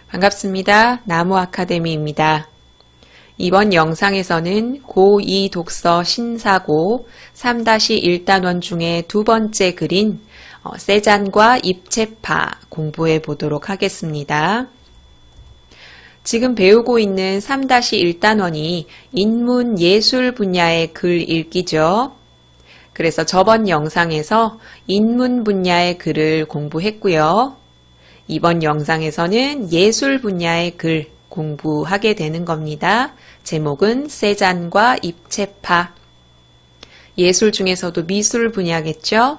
반갑습니다. 나무 아카데미입니다. 이번 영상에서는 고2 독서 신사고 3-1단원 중에 두 번째 글인 세잔과 입체파 공부해 보도록 하겠습니다. 지금 배우고 있는 3-1단원이 인문 예술 분야의 글 읽기죠. 그래서 저번 영상에서 인문 분야의 글을 공부했고요. 이번 영상에서는 예술 분야의 글 공부하게 되는 겁니다. 제목은 세잔과 입체파. 예술 중에서도 미술 분야겠죠?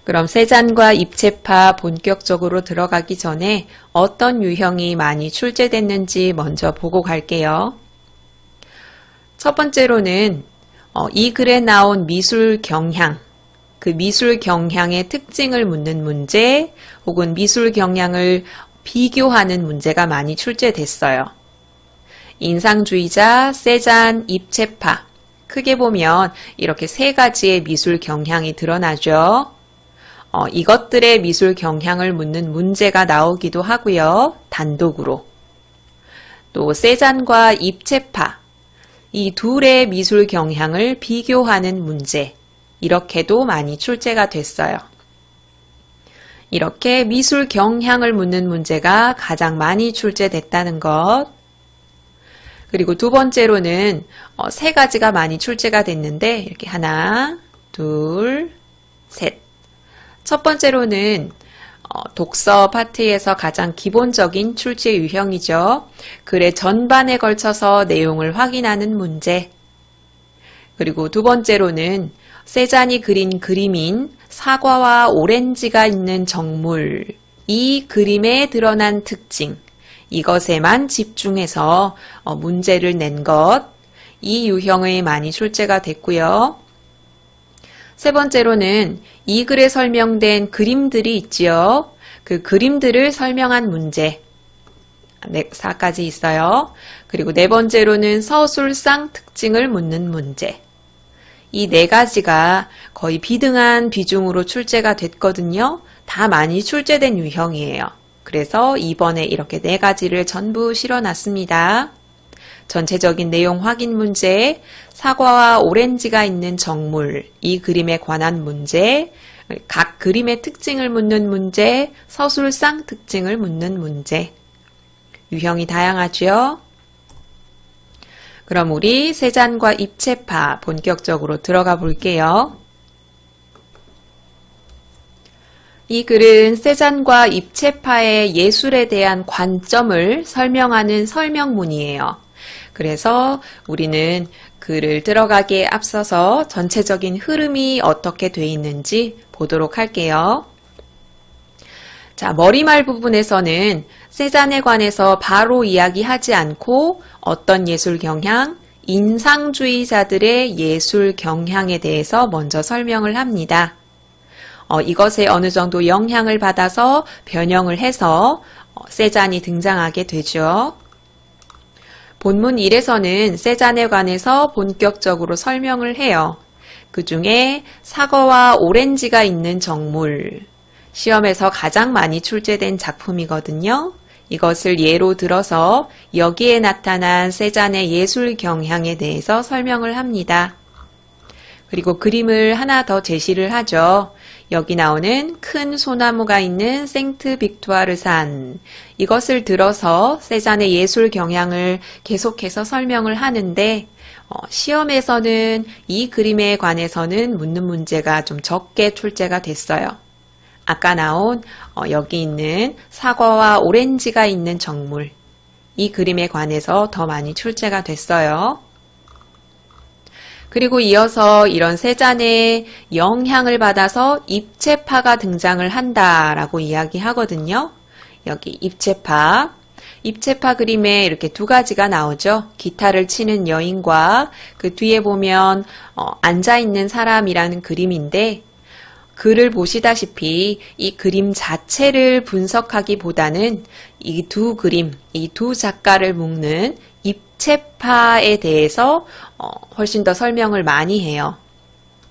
그럼 세잔과 입체파 본격적으로 들어가기 전에 어떤 유형이 많이 출제됐는지 먼저 보고 갈게요. 첫 번째로는 이 글에 나온 미술 경향, 그 미술 경향의 특징을 묻는 문제 혹은 미술 경향을 비교하는 문제가 많이 출제됐어요. 인상주의자, 세잔, 입체파. 크게 보면 이렇게 세 가지의 미술 경향이 드러나죠. 이것들의 미술 경향을 묻는 문제가 나오기도 하고요. 단독으로. 또 세잔과 입체파. 이 둘의 미술 경향을 비교하는 문제. 이렇게도 많이 출제가 됐어요. 이렇게 미술 경향을 묻는 문제가 가장 많이 출제됐다는 것. 그리고 두 번째로는 세 가지가 많이 출제가 됐는데 이렇게 하나, 둘, 셋. 첫 번째로는 독서 파트에서 가장 기본적인 출제 유형이죠. 글의 전반에 걸쳐서 내용을 확인하는 문제. 그리고 두 번째로는 세잔이 그린 그림인 사과와 오렌지가 있는 정물, 이 그림에 드러난 특징, 이것에만 집중해서 문제를 낸 것, 이 유형의 많이 출제가 됐고요. 세 번째로는 이 글에 설명된 그림들이 있지요. 그 그림들을 설명한 문제, 4가지 있어요. 그리고 네 번째로는 서술상 특징을 묻는 문제. 이 4가지가 거의 비등한 비중으로 출제가 됐거든요. 다 많이 출제된 유형이에요. 그래서 이번에 이렇게 4가지를 전부 실어놨습니다. 전체적인 내용 확인 문제, 사과와 오렌지가 있는 정물, 이 그림에 관한 문제, 각 그림의 특징을 묻는 문제, 서술상 특징을 묻는 문제. 유형이 다양하죠? 그럼 우리 세잔과 입체파 본격적으로 들어가 볼게요. 이 글은 세잔과 입체파의 예술에 대한 관점을 설명하는 설명문이에요. 그래서 우리는 글을 들어가기에 앞서서 전체적인 흐름이 어떻게 돼 있는지 보도록 할게요. 자, 머리말 부분에서는 세잔에 관해서 바로 이야기하지 않고 어떤 예술 경향, 인상주의자들의 예술 경향에 대해서 먼저 설명을 합니다. 이것에 어느 정도 영향을 받아서 변형을 해서 세잔이 등장하게 되죠. 본문 1에서는 세잔에 관해서 본격적으로 설명을 해요. 그 중에 사과와 오렌지가 있는 정물, 시험에서 가장 많이 출제된 작품이거든요. 이것을 예로 들어서 여기에 나타난 세잔의 예술 경향에 대해서 설명을 합니다. 그리고 그림을 하나 더 제시를 하죠. 여기 나오는 큰 소나무가 있는 생트 빅투아르 산. 이것을 들어서 세잔의 예술 경향을 계속해서 설명을 하는데 시험에서는 이 그림에 관해서는 묻는 문제가 좀 적게 출제가 됐어요. 아까 나온 여기 있는 사과와 오렌지가 있는 정물, 이 그림에 관해서 더 많이 출제가 됐어요. 그리고 이어서 이런 세잔의 영향을 받아서 입체파가 등장을 한다라고 이야기하거든요. 여기 입체파. 입체파 그림에 이렇게 2가지가 나오죠. 기타를 치는 여인과 그 뒤에 보면 앉아있는 사람이라는 그림인데 글을 보시다시피 이 그림 자체를 분석하기보다는 이 두 그림, 이 두 작가를 묶는 입체파에 대해서 훨씬 더 설명을 많이 해요.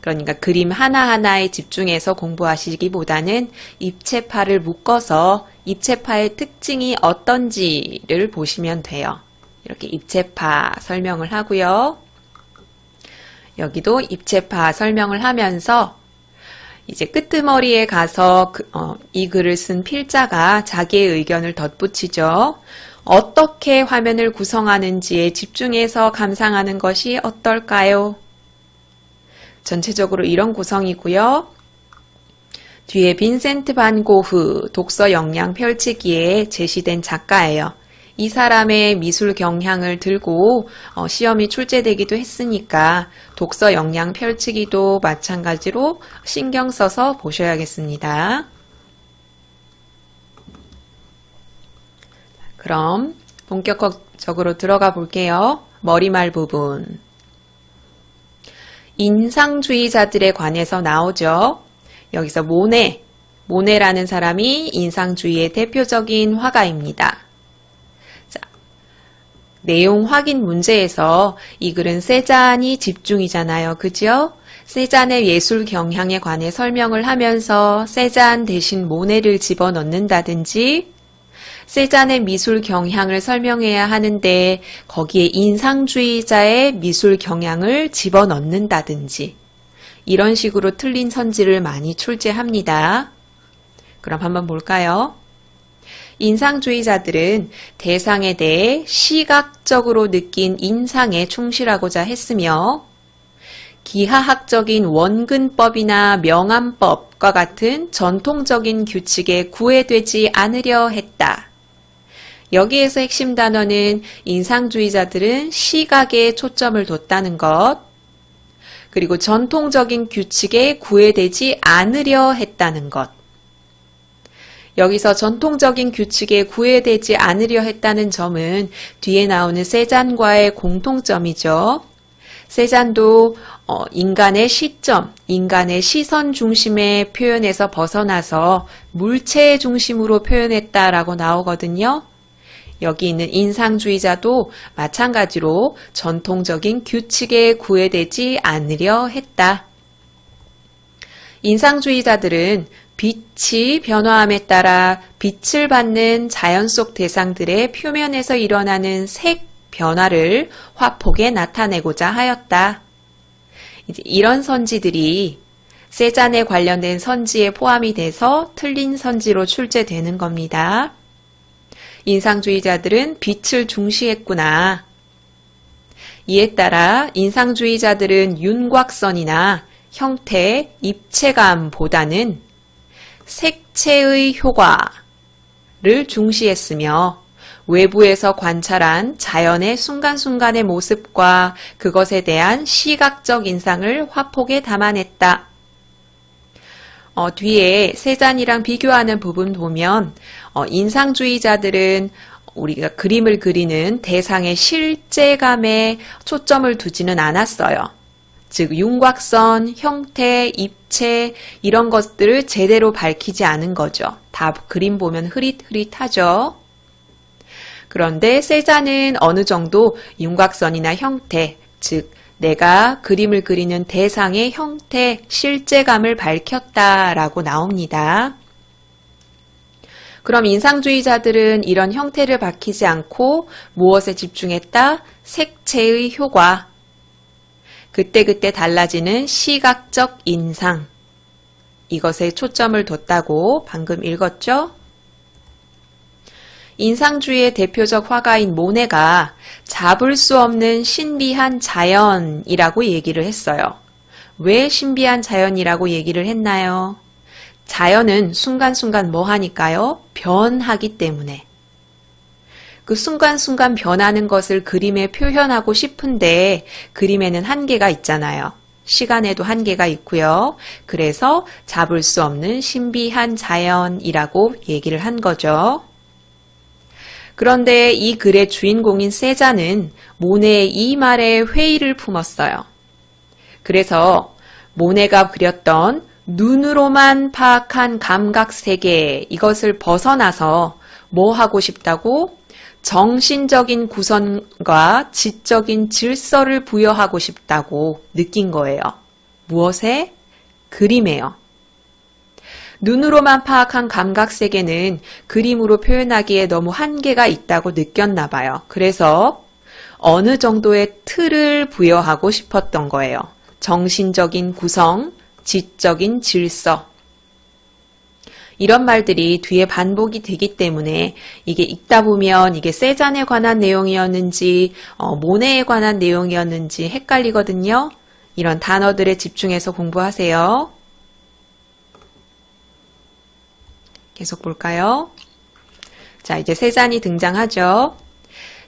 그러니까 그림 하나하나에 집중해서 공부하시기보다는 입체파를 묶어서 입체파의 특징이 어떤지를 보시면 돼요. 이렇게 입체파 설명을 하고요. 여기도 입체파 설명을 하면서 이제 끄트머리에 가서 이 글을 쓴 필자가 자기의 의견을 덧붙이죠. 어떻게 화면을 구성하는지에 집중해서 감상하는 것이 어떨까요? 전체적으로 이런 구성이고요. 뒤에 빈센트 반 고흐 독서 역량 펼치기에 제시된 작가예요. 이 사람의 미술 경향을 들고 시험이 출제되기도 했으니까 독서 역량 펼치기도 마찬가지로 신경 써서 보셔야겠습니다. 그럼 본격적으로 들어가 볼게요. 머리말 부분. 인상주의자들에 관해서 나오죠. 여기서 모네라는 사람이 인상주의의 대표적인 화가입니다. 자, 내용 확인 문제에서 이 글은 세잔이 집중이잖아요. 그죠? 세잔의 예술 경향에 관해 설명을 하면서 세잔 대신 모네를 집어넣는다든지 세잔의 미술 경향을 설명해야 하는데 거기에 인상주의자의 미술 경향을 집어넣는다든지 이런 식으로 틀린 선지를 많이 출제합니다. 그럼 한번 볼까요? 인상주의자들은 대상에 대해 시각적으로 느낀 인상에 충실하고자 했으며 기하학적인 원근법이나 명암법과 같은 전통적인 규칙에 구애되지 않으려 했다. 여기에서 핵심 단어는 인상주의자들은 시각에 초점을 뒀다는 것, 그리고 전통적인 규칙에 구애되지 않으려 했다는 것. 여기서 전통적인 규칙에 구애되지 않으려 했다는 점은 뒤에 나오는 세잔과의 공통점이죠. 세잔도 인간의 시점, 인간의 시선 중심의 표현에서 벗어나서 물체 중심으로 표현했다라고 나오거든요. 여기 있는 인상주의자도 마찬가지로 전통적인 규칙에 구애되지 않으려 했다. 인상주의자들은 빛이 변화함에 따라 빛을 받는 자연 속 대상들의 표면에서 일어나는 색 변화를 화폭에 나타내고자 하였다. 이제 이런 선지들이 세잔에 관련된 선지에 포함이 돼서 틀린 선지로 출제되는 겁니다. 인상주의자들은 빛을 중시했구나. 이에 따라 인상주의자들은 윤곽선이나 형태, 입체감보다는 색채의 효과를 중시했으며 외부에서 관찰한 자연의 순간순간의 모습과 그것에 대한 시각적 인상을 화폭에 담아냈다. 뒤에 세잔이랑 비교하는 부분 보면 인상주의자들은 우리가 그림을 그리는 대상의 실제감에 초점을 두지는 않았어요. 즉 윤곽선, 형태, 입체 이런 것들을 제대로 밝히지 않은 거죠. 다 그림 보면 흐릿흐릿하죠. 그런데 세잔은 어느 정도 윤곽선이나 형태, 즉 내가 그림을 그리는 대상의 형태, 실제감을 밝혔다라고 나옵니다. 그럼 인상주의자들은 이런 형태를 밝히지 않고 무엇에 집중했다? 색채의 효과. 그때그때 달라지는 시각적 인상. 이것에 초점을 뒀다고 방금 읽었죠? 인상주의의 대표적 화가인 모네가 잡을 수 없는 신비한 자연이라고 얘기를 했어요. 왜 신비한 자연이라고 얘기를 했나요? 자연은 순간순간 뭐 하니까요? 변하기 때문에. 그 순간순간 변하는 것을 그림에 표현하고 싶은데 그림에는 한계가 있잖아요. 시간에도 한계가 있고요. 그래서 잡을 수 없는 신비한 자연이라고 얘기를 한 거죠. 그런데 이 글의 주인공인 세잔은 모네의 이 말에 회의를 품었어요. 그래서 모네가 그렸던 눈으로만 파악한 감각세계 이것을 벗어나서 뭐 하고 싶다고? 정신적인 구성과 지적인 질서를 부여하고 싶다고 느낀 거예요. 무엇에? 그림에요. 눈으로만 파악한 감각세계는 그림으로 표현하기에 너무 한계가 있다고 느꼈나 봐요. 그래서 어느 정도의 틀을 부여하고 싶었던 거예요. 정신적인 구성, 지적인 질서. 이런 말들이 뒤에 반복이 되기 때문에 이게 읽다 보면 이게 세잔에 관한 내용이었는지 모네에 관한 내용이었는지 헷갈리거든요. 이런 단어들에 집중해서 공부하세요. 계속 볼까요? 자, 이제 세잔이 등장하죠.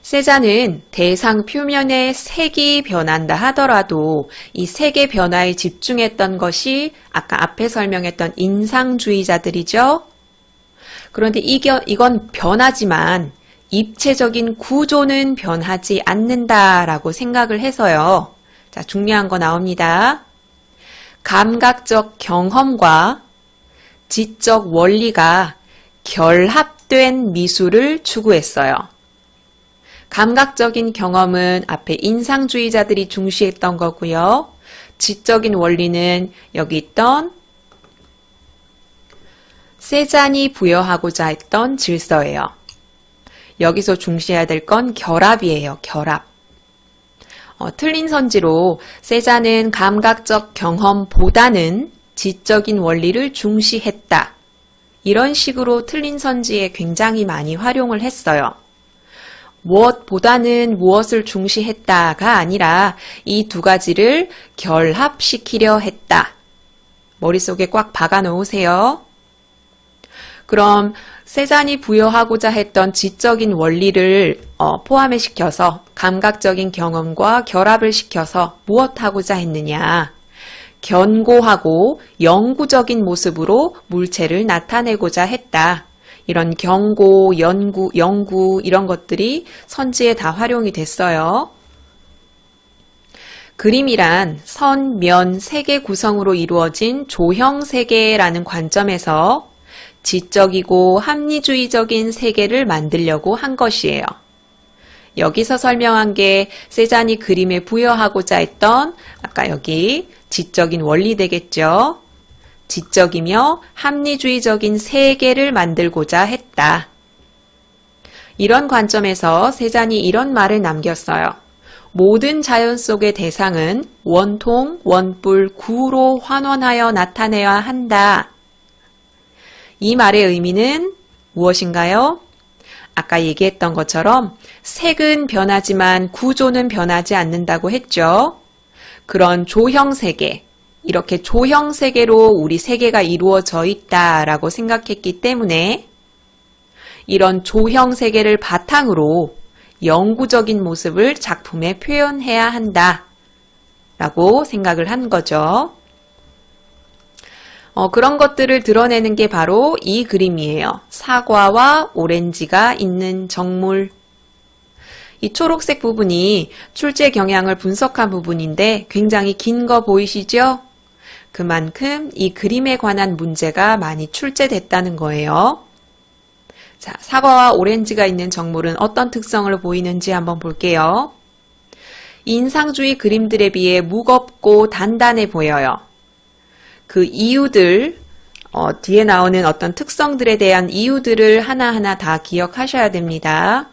세잔은 대상 표면의 색이 변한다 하더라도 이 색의 변화에 집중했던 것이 아까 앞에 설명했던 인상주의자들이죠. 그런데 이건 변하지만 입체적인 구조는 변하지 않는다라고 생각을 해서요. 자, 중요한 거 나옵니다. 감각적 경험과 지적 원리가 결합된 미술을 추구했어요. 감각적인 경험은 앞에 인상주의자들이 중시했던 거고요. 지적인 원리는 여기 있던 세잔이 부여하고자 했던 질서예요. 여기서 중시해야 될 건 결합이에요. 결합. 틀린 선지로 세잔은 감각적 경험보다는 지적인 원리를 중시했다. 이런 식으로 틀린 선지에 굉장히 많이 활용을 했어요. 무엇보다는 무엇을 중시했다가 아니라 이 두 가지를 결합시키려 했다. 머릿속에 꽉 박아 놓으세요. 그럼 세잔이 부여하고자 했던 지적인 원리를 포함에 시켜서 감각적인 경험과 결합을 시켜서 무엇하고자 했느냐. 견고하고 영구적인 모습으로 물체를 나타내고자 했다. 이런 경고, 영구 이런 것들이 선지에 다 활용이 됐어요. 그림이란 선, 면, 세계 구성으로 이루어진 조형 세계라는 관점에서 지적이고 합리주의적인 세계를 만들려고 한 것이에요. 여기서 설명한 게 세잔이 그림에 부여하고자 했던 아까 여기 지적인 원리 되겠죠. 지적이며 합리주의적인 세계를 만들고자 했다. 이런 관점에서 세잔이 이런 말을 남겼어요. 모든 자연 속의 대상은 원통, 원뿔, 구로 환원하여 나타내야 한다. 이 말의 의미는 무엇인가요? 아까 얘기했던 것처럼 색은 변하지만 구조는 변하지 않는다고 했죠. 그런 조형 세계, 이렇게 조형 세계로 우리 세계가 이루어져 있다라고 생각했기 때문에 이런 조형 세계를 바탕으로 영구적인 모습을 작품에 표현해야 한다라고 생각을 한 거죠. 그런 것들을 드러내는 게 바로 이 그림이에요. 사과와 오렌지가 있는 정물. 이 초록색 부분이 출제 경향을 분석한 부분인데 굉장히 긴 거 보이시죠? 그만큼 이 그림에 관한 문제가 많이 출제됐다는 거예요. 자, 사과와 오렌지가 있는 정물은 어떤 특성을 보이는지 한번 볼게요. 인상주의 그림들에 비해 무겁고 단단해 보여요. 그 이유들, 뒤에 나오는 어떤 특성들에 대한 이유들을 하나하나 다 기억하셔야 됩니다.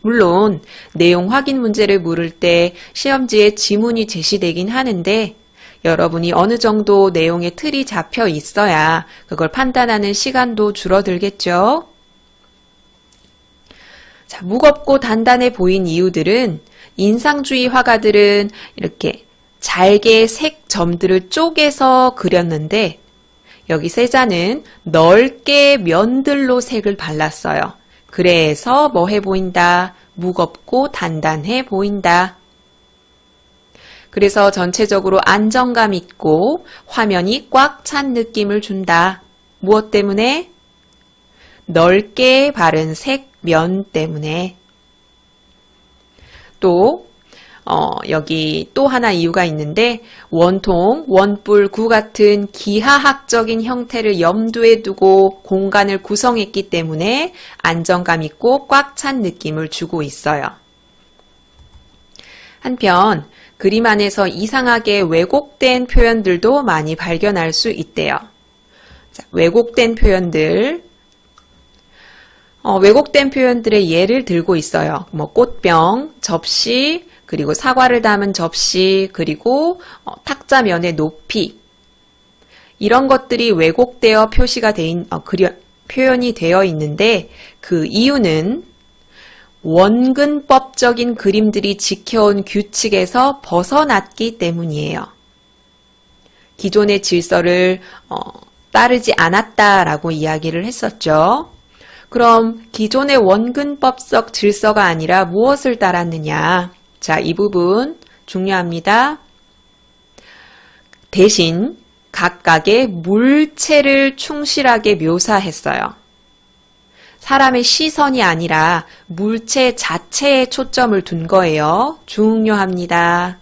물론 내용 확인 문제를 물을 때 시험지에 지문이 제시되긴 하는데 여러분이 어느 정도 내용의 틀이 잡혀 있어야 그걸 판단하는 시간도 줄어들겠죠. 자, 무겁고 단단해 보인 이유들은 인상주의 화가들은 이렇게 잘게 색 점들을 쪼개서 그렸는데 여기 세잔은 넓게 면들로 색을 발랐어요. 그래서 뭐해 보인다? 무겁고 단단해 보인다. 그래서 전체적으로 안정감 있고 화면이 꽉 찬 느낌을 준다. 무엇 때문에? 넓게 바른 색, 면 때문에. 또 여기 또 하나 이유가 있는데 원통, 원뿔, 구 같은 기하학적인 형태를 염두에 두고 공간을 구성했기 때문에 안정감 있고 꽉 찬 느낌을 주고 있어요. 한편 그림 안에서 이상하게 왜곡된 표현들도 많이 발견할 수 있대요. 자, 왜곡된 표현들. 왜곡된 표현들의 예를 들고 있어요. 뭐 꽃병, 접시, 그리고 사과를 담은 접시, 그리고 탁자면의 높이. 이런 것들이 왜곡되어 표현이 되어 있는데 그 이유는 원근법적인 그림들이 지켜온 규칙에서 벗어났기 때문이에요. 기존의 질서를 따르지 않았다라고 이야기를 했었죠. 그럼 기존의 원근법적 질서가 아니라 무엇을 따랐느냐? 자, 이 부분 중요합니다. 대신 각각의 물체를 충실하게 묘사했어요. 사람의 시선이 아니라 물체 자체에 초점을 둔 거예요. 중요합니다.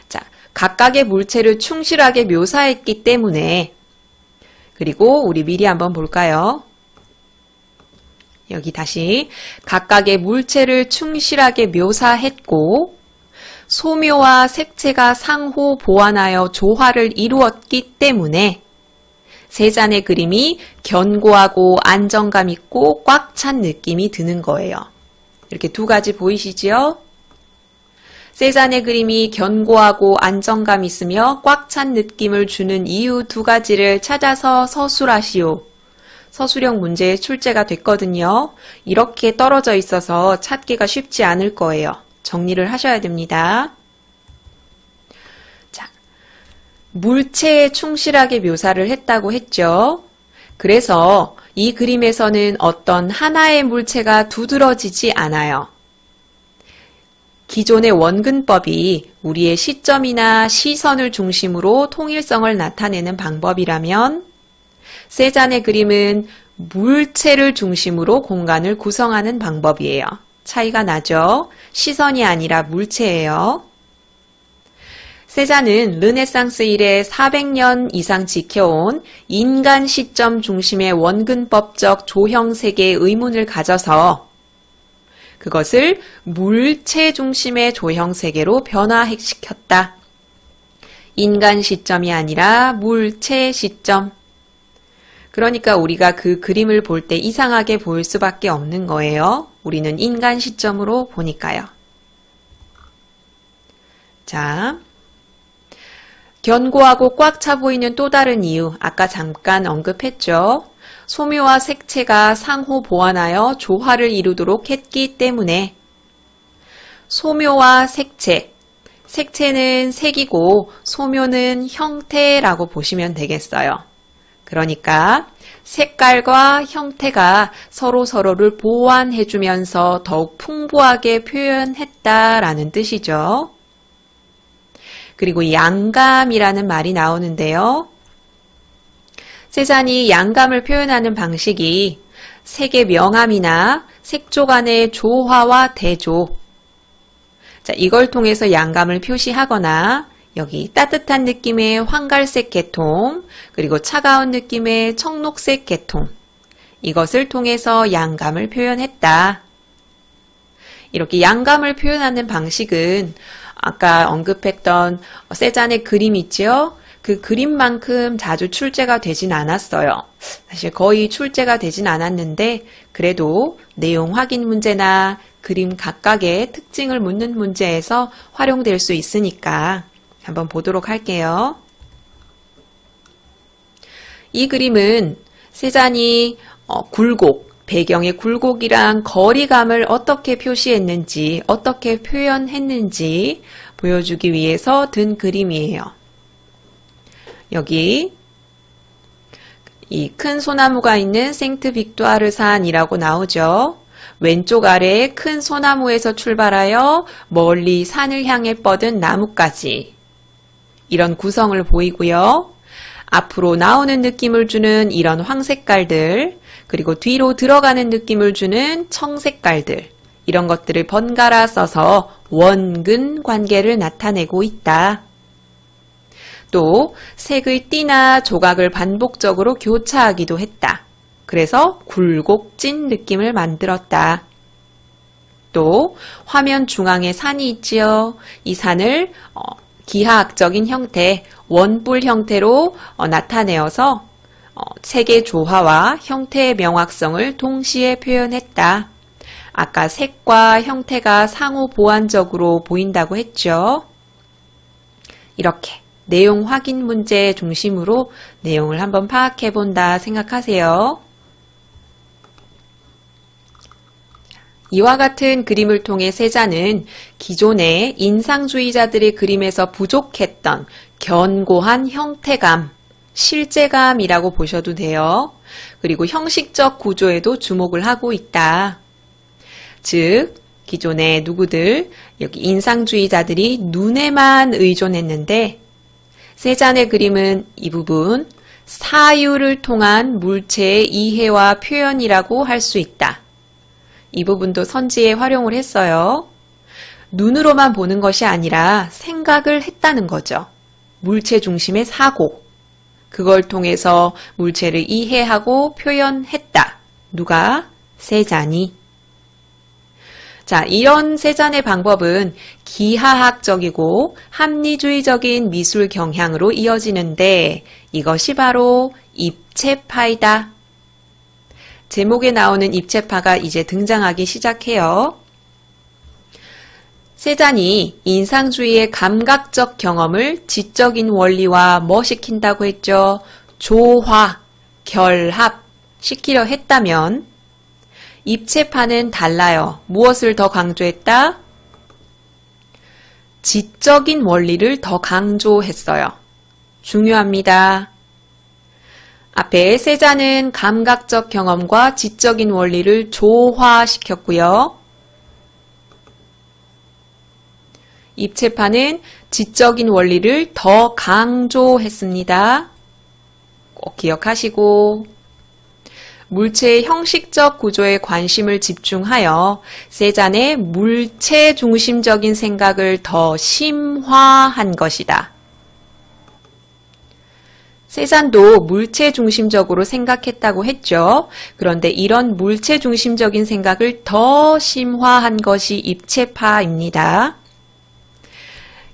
자, 각각의 물체를 충실하게 묘사했기 때문에 그리고 우리 미리 한번 볼까요? 여기 다시 각각의 물체를 충실하게 묘사했고 소묘와 색채가 상호 보완하여 조화를 이루었기 때문에 세 잔의 그림이 견고하고 안정감 있고 꽉 찬 느낌이 드는 거예요. 이렇게 두 가지 보이시지요? 세 잔의 그림이 견고하고 안정감 있으며 꽉 찬 느낌을 주는 이유 두 가지를 찾아서 서술하시오. 서술형 문제에 출제가 됐거든요. 이렇게 떨어져 있어서 찾기가 쉽지 않을 거예요. 정리를 하셔야 됩니다. 자, 물체에 충실하게 묘사를 했다고 했죠. 그래서 이 그림에서는 어떤 하나의 물체가 두드러지지 않아요. 기존의 원근법이 우리의 시점이나 시선을 중심으로 통일성을 나타내는 방법이라면 세잔의 그림은 물체를 중심으로 공간을 구성하는 방법이에요. 차이가 나죠? 시선이 아니라 물체예요. 세잔은 르네상스 이래 400년 이상 지켜온 인간 시점 중심의 원근법적 조형 세계의 의문을 가져서 그것을 물체 중심의 조형 세계로 변화시켰다. 인간 시점이 아니라 물체 시점. 그러니까 우리가 그 그림을 볼 때 이상하게 보일 수밖에 없는 거예요. 우리는 인간 시점으로 보니까요. 자, 견고하고 꽉 차 보이는 또 다른 이유, 아까 잠깐 언급했죠. 소묘와 색채가 상호 보완하여 조화를 이루도록 했기 때문에 소묘와 색채, 색채는 색이고 소묘는 형태라고 보시면 되겠어요. 그러니까 색깔과 형태가 서로를 보완해주면서 더욱 풍부하게 표현했다라는 뜻이죠. 그리고 양감이라는 말이 나오는데요. 세잔이 양감을 표현하는 방식이 색의 명암이나 색조 간의 조화와 대조. 자, 이걸 통해서 양감을 표시하거나 여기 따뜻한 느낌의 황갈색 계통, 그리고 차가운 느낌의 청록색 계통. 이것을 통해서 양감을 표현했다. 이렇게 양감을 표현하는 방식은 아까 언급했던 세잔의 그림 있죠? 그 그림만큼 자주 출제가 되진 않았어요. 사실 거의 출제가 되진 않았는데 그래도 내용 확인 문제나 그림 각각의 특징을 묻는 문제에서 활용될 수 있으니까 한번 보도록 할게요. 이 그림은 세잔이 굴곡, 배경의 굴곡이랑 거리감을 어떻게 표시했는지, 어떻게 표현했는지 보여주기 위해서 든 그림이에요. 여기 이 큰 소나무가 있는 생트 빅투아르 산이라고 나오죠. 왼쪽 아래에 큰 소나무에서 출발하여 멀리 산을 향해 뻗은 나뭇가지. 이런 구성을 보이고요. 앞으로 나오는 느낌을 주는 이런 황색깔들, 그리고 뒤로 들어가는 느낌을 주는 청색깔들, 이런 것들을 번갈아 써서 원근 관계를 나타내고 있다. 또 색의 띠나 조각을 반복적으로 교차하기도 했다. 그래서 굴곡진 느낌을 만들었다. 또 화면 중앙에 산이 있지요. 이 산을 기하학적인 형태, 원뿔 형태로 나타내어서 색의 조화와 형태의 명확성을 동시에 표현했다. 아까 색과 형태가 상호 보완적으로 보인다고 했죠. 이렇게 내용 확인 문제 중심으로 내용을 한번 파악해 본다 생각하세요. 이와 같은 그림을 통해 세자는 기존의 인상주의자들의 그림에서 부족했던 견고한 형태감, 실제감이라고 보셔도 돼요. 그리고 형식적 구조에도 주목을 하고 있다. 즉, 기존의 누구들, 여기 인상주의자들이 눈에만 의존했는데 세잔의 그림은 이 부분 사유를 통한 물체의 이해와 표현이라고 할 수 있다. 이 부분도 선지에 활용을 했어요. 눈으로만 보는 것이 아니라 생각을 했다는 거죠. 물체 중심의 사고. 그걸 통해서 물체를 이해하고 표현했다. 누가? 세잔이. 자, 이런 세잔의 방법은 기하학적이고 합리주의적인 미술 경향으로 이어지는데 이것이 바로 입체파이다. 제목에 나오는 입체파가 이제 등장하기 시작해요. 세잔이 인상주의의 감각적 경험을 지적인 원리와 뭐 시킨다고 했죠? 조화, 결합 시키려 했다면 입체파는 달라요. 무엇을 더 강조했다? 지적인 원리를 더 강조했어요. 중요합니다. 앞에 세잔은 감각적 경험과 지적인 원리를 조화시켰고요. 입체파는 지적인 원리를 더 강조했습니다. 꼭 기억하시고 물체의 형식적 구조에 관심을 집중하여 세잔의 물체 중심적인 생각을 더 심화한 것이다. 세잔도 물체 중심적으로 생각했다고 했죠. 그런데 이런 물체 중심적인 생각을 더 심화한 것이 입체파입니다.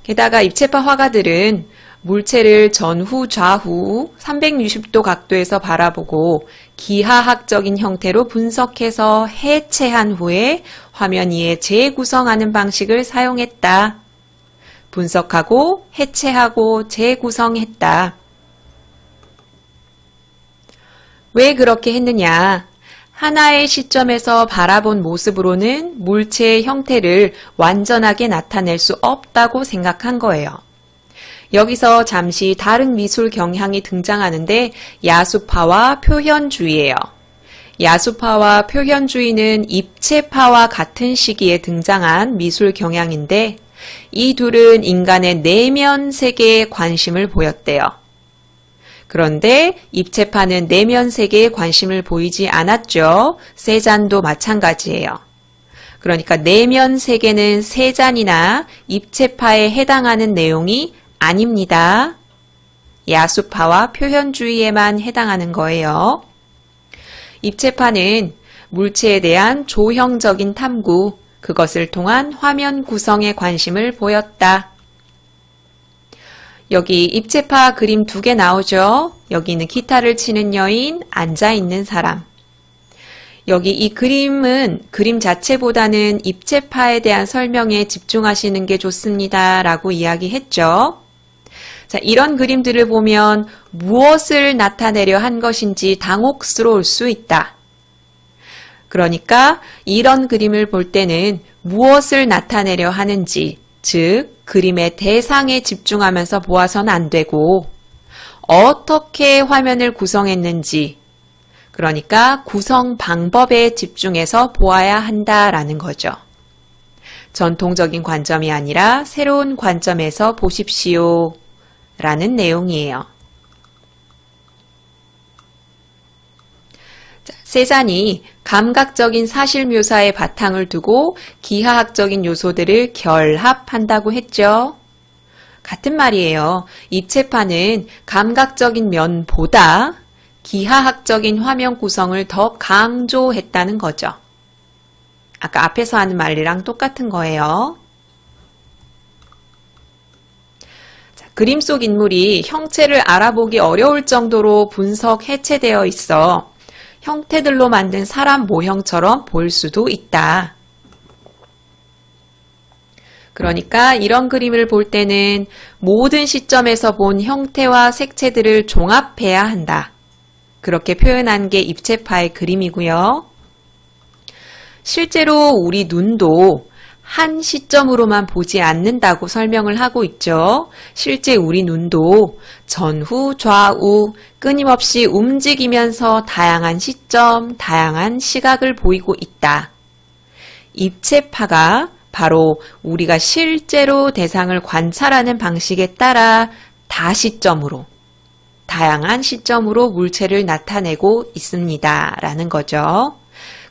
게다가 입체파 화가들은 물체를 전후 좌후 360도 각도에서 바라보고 기하학적인 형태로 분석해서 해체한 후에 화면 위에 재구성하는 방식을 사용했다. 분석하고 해체하고 재구성했다. 왜 그렇게 했느냐? 하나의 시점에서 바라본 모습으로는 물체의 형태를 완전하게 나타낼 수 없다고 생각한 거예요. 여기서 잠시 다른 미술 경향이 등장하는데 야수파와 표현주의예요. 야수파와 표현주의는 입체파와 같은 시기에 등장한 미술 경향인데 이 둘은 인간의 내면 세계에 관심을 보였대요. 그런데 입체파는 내면 세계에 관심을 보이지 않았죠. 세잔도 마찬가지예요. 그러니까 내면 세계는 세잔이나 입체파에 해당하는 내용이 아닙니다. 야수파와 표현주의에만 해당하는 거예요. 입체파는 물체에 대한 조형적인 탐구, 그것을 통한 화면 구성에 관심을 보였다. 여기 입체파 그림 2개 나오죠? 여기는 기타를 치는 여인, 앉아있는 사람. 여기 이 그림은 그림 자체보다는 입체파에 대한 설명에 집중하시는 게 좋습니다. 라고 이야기했죠. 자, 이런 그림들을 보면 무엇을 나타내려 한 것인지 당혹스러울 수 있다. 그러니까 이런 그림을 볼 때는 무엇을 나타내려 하는지, 즉 그림의 대상에 집중하면서 보아서는 안 되고 어떻게 화면을 구성했는지, 그러니까 구성 방법에 집중해서 보아야 한다라는 거죠. 전통적인 관점이 아니라 새로운 관점에서 보십시오 라는 내용이에요. 세잔이 감각적인 사실 묘사에 바탕을 두고 기하학적인 요소들을 결합한다고 했죠. 같은 말이에요. 입체파는 감각적인 면보다 기하학적인 화면 구성을 더 강조했다는 거죠. 아까 앞에서 하는 말이랑 똑같은 거예요. 자, 그림 속 인물이 형체를 알아보기 어려울 정도로 분석 해체되어 있어 형태들로 만든 사람 모형처럼 보일 수도 있다. 그러니까 이런 그림을 볼 때는 모든 시점에서 본 형태와 색채들을 종합해야 한다. 그렇게 표현한 게 입체파의 그림이고요. 실제로 우리 눈도 한 시점으로만 보지 않는다고 설명을 하고 있죠. 실제 우리 눈도 전후, 좌우 끊임없이 움직이면서 다양한 시점, 다양한 시각을 보이고 있다. 입체파가 바로 우리가 실제로 대상을 관찰하는 방식에 따라 다시점으로, 다양한 시점으로 물체를 나타내고 있습니다. 라는 거죠.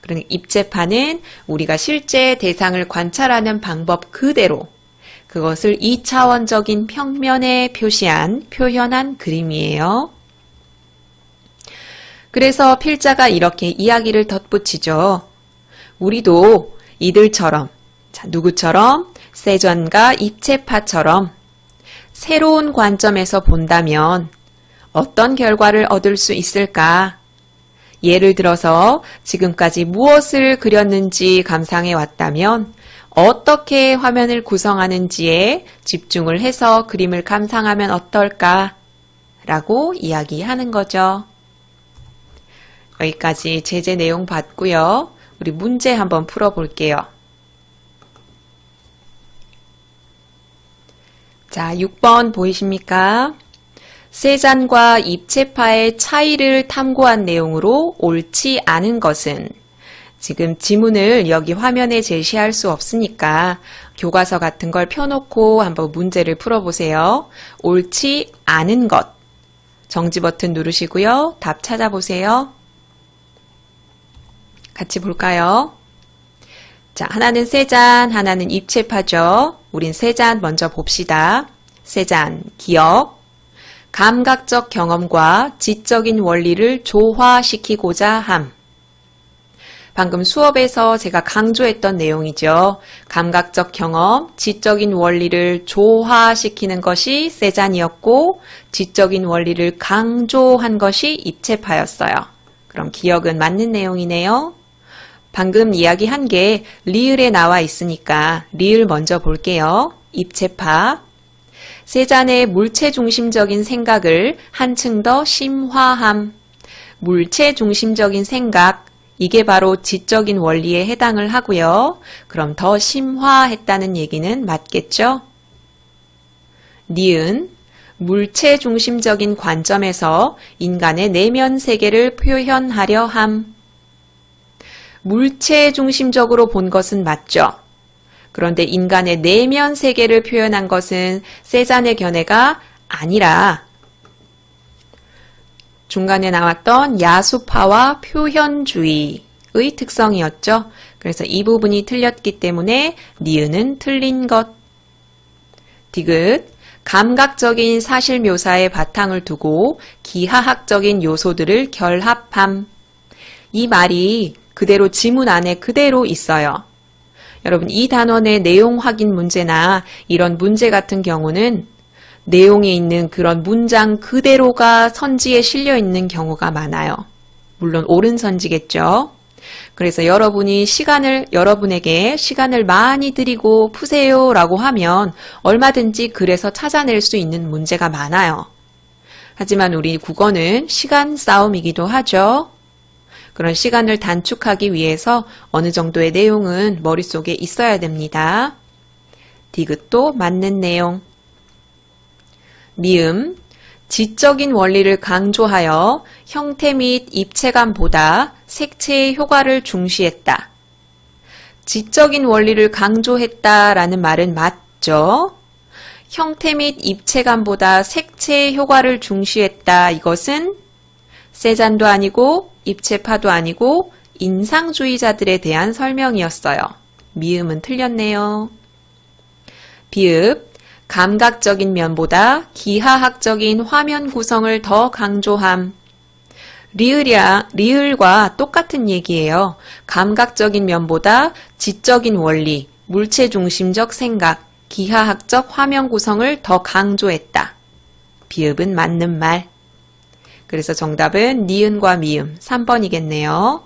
그러니까 입체파는 우리가 실제 대상을 관찰하는 방법 그대로 그것을 2차원적인 평면에 표현한 그림이에요. 그래서 필자가 이렇게 이야기를 덧붙이죠. 우리도 이들처럼, 자, 누구처럼? 세전과 입체파처럼 새로운 관점에서 본다면 어떤 결과를 얻을 수 있을까? 예를 들어서 지금까지 무엇을 그렸는지 감상해 왔다면 어떻게 화면을 구성하는지에 집중을 해서 그림을 감상하면 어떨까? 라고 이야기하는 거죠. 여기까지 제재 내용 봤고요. 우리 문제 한번 풀어볼게요. 자, 6번 보이십니까? 세잔과 입체파의 차이를 탐구한 내용으로 옳지 않은 것은, 지금 지문을 여기 화면에 제시할 수 없으니까 교과서 같은 걸 펴놓고 한번 문제를 풀어보세요. 옳지 않은 것. 정지 버튼 누르시고요. 답 찾아보세요. 같이 볼까요? 자, 하나는 세잔, 하나는 입체파죠. 우린 세잔 먼저 봅시다. 세잔, 기억. 감각적 경험과 지적인 원리를 조화시키고자 함. 방금 수업에서 제가 강조했던 내용이죠. 감각적 경험, 지적인 원리를 조화시키는 것이 세잔이었고 지적인 원리를 강조한 것이 입체파였어요. 그럼 기억은 맞는 내용이네요. 방금 이야기한 게 리을에 나와 있으니까 리을 먼저 볼게요. 입체파. 세잔의 물체 중심적인 생각을 한층 더 심화함. 물체 중심적인 생각, 이게 바로 지적인 원리에 해당을 하고요. 그럼 더 심화했다는 얘기는 맞겠죠? 니은, 물체 중심적인 관점에서 인간의 내면 세계를 표현하려 함. 물체 중심적으로 본 것은 맞죠? 그런데 인간의 내면 세계를 표현한 것은 세잔의 견해가 아니라 중간에 나왔던 야수파와 표현주의의 특성이었죠. 그래서 이 부분이 틀렸기 때문에 니은은 틀린 것. 디귿, 감각적인 사실 묘사에 바탕을 두고 기하학적인 요소들을 결합함. 이 말이 그대로 지문 안에 그대로 있어요. 여러분, 이 단원의 내용 확인 문제나 이런 문제 같은 경우는 내용에 있는 그런 문장 그대로가 선지에 실려 있는 경우가 많아요. 물론 옳은 선지겠죠. 그래서 여러분에게 시간을 많이 드리고 푸세요 라고 하면 얼마든지 글에서 찾아낼 수 있는 문제가 많아요. 하지만 우리 국어는 시간 싸움이기도 하죠. 그런 시간을 단축하기 위해서 어느 정도의 내용은 머릿속에 있어야 됩니다. 디귿도 맞는 내용. 미음, 지적인 원리를 강조하여 형태 및 입체감보다 색채의 효과를 중시했다. 지적인 원리를 강조했다라는 말은 맞죠? 형태 및 입체감보다 색채의 효과를 중시했다. 이것은 세잔도 아니고 입체파도 아니고 인상주의자들에 대한 설명이었어요. 미음은 틀렸네요. 비읍, 감각적인 면보다 기하학적인 화면 구성을 더 강조함. 리을과 똑같은 얘기예요. 감각적인 면보다 지적인 원리, 물체 중심적 생각, 기하학적 화면 구성을 더 강조했다. 비읍은 맞는 말. 그래서 정답은 니은과 미음 3번이겠네요.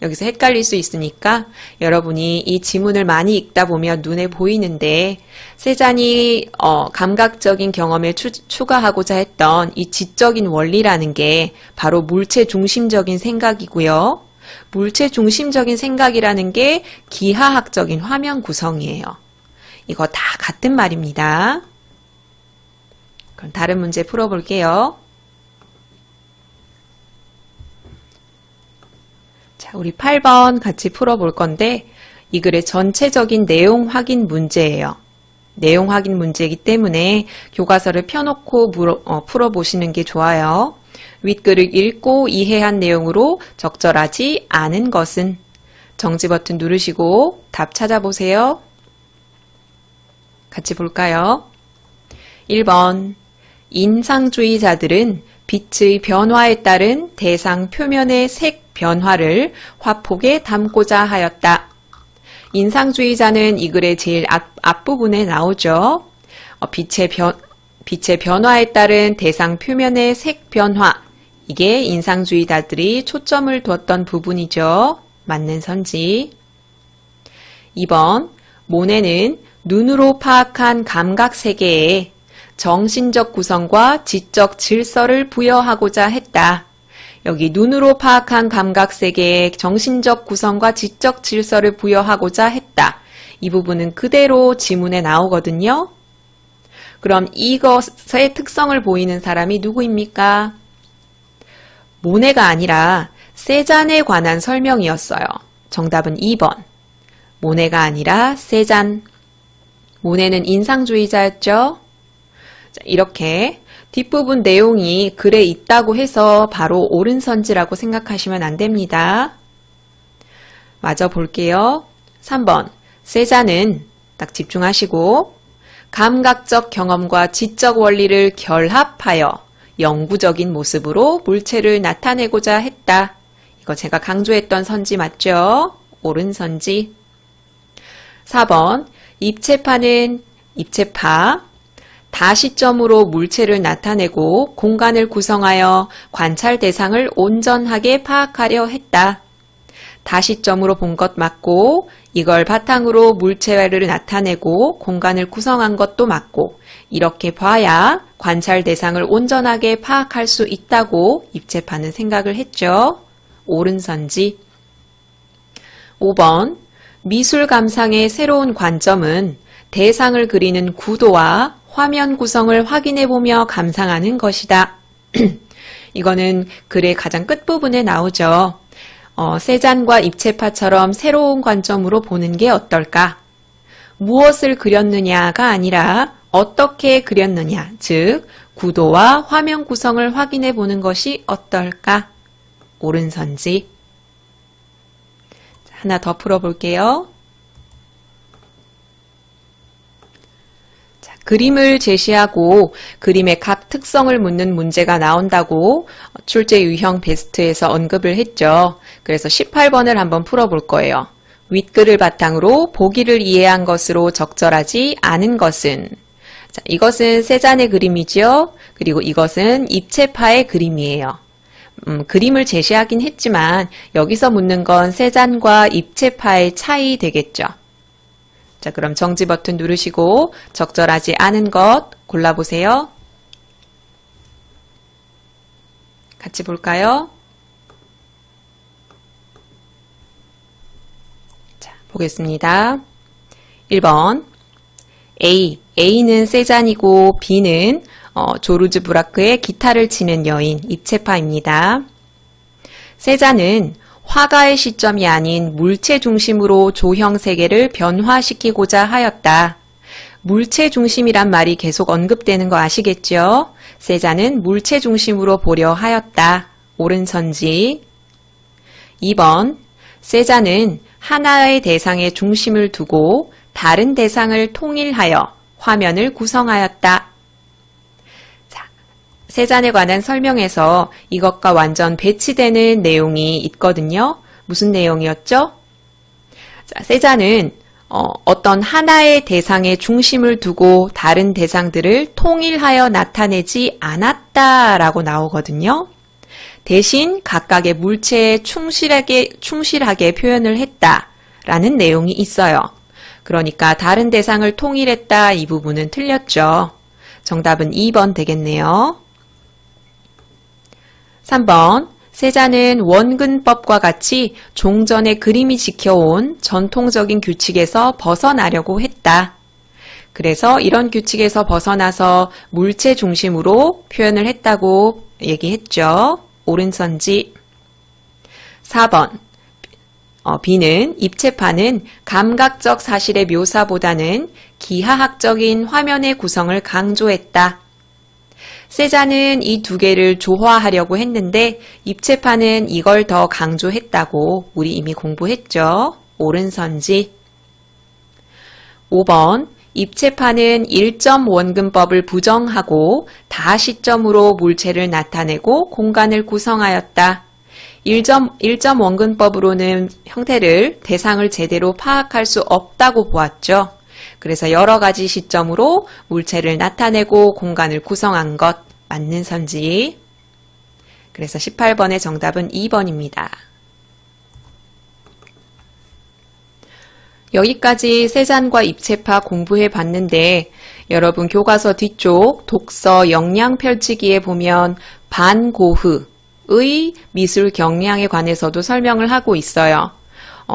여기서 헷갈릴 수 있으니까 여러분이 이 지문을 많이 읽다 보면 눈에 보이는데 세잔이 감각적인 경험에 추가하고자 했던 이 지적인 원리라는 게 바로 물체 중심적인 생각이고요. 물체 중심적인 생각이라는 게 기하학적인 화면 구성이에요. 이거 다 같은 말입니다. 그럼 다른 문제 풀어볼게요. 자, 우리 8번 같이 풀어볼 건데 이 글의 전체적인 내용 확인 문제예요. 내용 확인 문제이기 때문에 교과서를 펴놓고 풀어보시는 게 좋아요. 윗글을 읽고 이해한 내용으로 적절하지 않은 것은 정지 버튼 누르시고 답 찾아보세요. 같이 볼까요? 1번 인상주의자들은 빛의 변화에 따른 대상 표면의 색 변화를 화폭에 담고자 하였다. 인상주의자는 이 글의 제일 앞부분에 나오죠. 빛의 변화에 따른 대상 표면의 색 변화. 이게 인상주의자들이 초점을 두었던 부분이죠. 맞는 선지. 2번 모네는 눈으로 파악한 감각 세계에 정신적 구성과 지적 질서를 부여하고자 했다. 여기 눈으로 파악한 감각 세계에 정신적 구성과 지적 질서를 부여하고자 했다. 이 부분은 그대로 지문에 나오거든요. 그럼 이것의 특성을 보이는 사람이 누구입니까? 모네가 아니라 세잔에 관한 설명이었어요. 정답은 2번. 모네가 아니라 세잔. 모네는 인상주의자였죠. 자, 이렇게 뒷부분 내용이 글에 있다고 해서 바로 옳은 선지라고 생각하시면 안 됩니다. 마저 볼게요. 3번. 세잔은 딱 집중하시고 감각적 경험과 지적 원리를 결합하여 영구적인 모습으로 물체를 나타내고자 했다. 이거 제가 강조했던 선지 맞죠? 옳은 선지. 4번. 입체파는 입체파 다시점으로 물체를 나타내고 공간을 구성하여 관찰 대상을 온전하게 파악하려 했다. 다시점으로 본 것 맞고 이걸 바탕으로 물체를 나타내고 공간을 구성한 것도 맞고 이렇게 봐야 관찰 대상을 온전하게 파악할 수 있다고 입체파는 생각을 했죠. 옳은 선지. 5번 미술 감상의 새로운 관점은 대상을 그리는 구도와 화면 구성을 확인해보며 감상하는 것이다. 이거는 글의 가장 끝부분에 나오죠. 세잔과 입체파처럼 새로운 관점으로 보는 게 어떨까? 무엇을 그렸느냐가 아니라 어떻게 그렸느냐, 즉 구도와 화면 구성을 확인해 보는 것이 어떨까? 옳은 선지. 하나 더 풀어볼게요. 그림을 제시하고 그림의 각 특성을 묻는 문제가 나온다고 출제 유형 베스트에서 언급을 했죠. 그래서 18번을 한번 풀어볼 거예요. 윗글을 바탕으로 보기를 이해한 것으로 적절하지 않은 것은 자, 이것은 세잔의 그림이죠. 그리고 이것은 입체파의 그림이에요. 그림을 제시하긴 했지만 여기서 묻는 건 세잔과 입체파의 차이 되겠죠. 자, 그럼 정지 버튼 누르시고 적절하지 않은 것 골라보세요. 같이 볼까요? 자, 보겠습니다. 1번 A는 세잔이고 B는 조르즈 브라크의 기타를 치는 여인 입체파입니다. 세잔은 화가의 시점이 아닌 물체 중심으로 조형 세계를 변화시키고자 하였다. 물체 중심이란 말이 계속 언급되는 거 아시겠죠? 세잔은 물체 중심으로 보려 하였다. 옳은 선지. 2번 세잔은 하나의 대상에 중심을 두고 다른 대상을 통일하여 화면을 구성하였다. 자, 세잔에 관한 설명에서 이것과 완전 배치되는 내용이 있거든요. 무슨 내용이었죠? 자, 세잔은 어떤 하나의 대상에 중심을 두고 다른 대상들을 통일하여 나타내지 않았다라고 나오거든요. 대신 각각의 물체에 충실하게 표현을 했다라는 내용이 있어요. 그러니까 다른 대상을 통일했다 이 부분은 틀렸죠. 정답은 2번 되겠네요. 3번 세자는 원근법과 같이 종전에 그림이 지켜온 전통적인 규칙에서 벗어나려고 했다. 그래서 이런 규칙에서 벗어나서 물체 중심으로 표현을 했다고 얘기했죠. 옳은 선지. 4번 B는 입체파는 감각적 사실의 묘사보다는 기하학적인 화면의 구성을 강조했다. 세자는 이 두 개를 조화하려고 했는데 입체파는 이걸 더 강조했다고 우리 이미 공부했죠. 옳은 선지. 5번 입체파는 1점 원근법을 부정하고 다시점으로 물체를 나타내고 공간을 구성하였다. 1점 원근법으로는 형태를, 대상을 제대로 파악할 수 없다고 보았죠. 그래서 여러 가지 시점으로 물체를 나타내고 공간을 구성한 것 맞는 선지. 그래서 18번의 정답은 2번입니다. 여기까지 세잔과 입체파 공부해 봤는데 여러분 교과서 뒤쪽 독서 역량 펼치기에 보면 반고흐의 미술 경량에 관해서도 설명을 하고 있어요.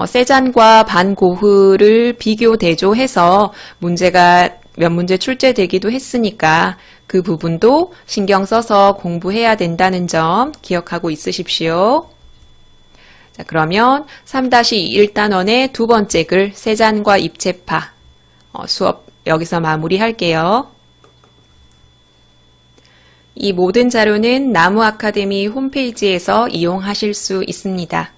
세잔과 반고흐를 비교 대조해서 문제가 몇 문제 출제되기도 했으니까 그 부분도 신경 써서 공부해야 된다는 점 기억하고 있으십시오. 자, 그러면 3-1단원의 두 번째 글 세잔과 입체파 수업 여기서 마무리할게요. 이 모든 자료는 나무 아카데미 홈페이지에서 이용하실 수 있습니다.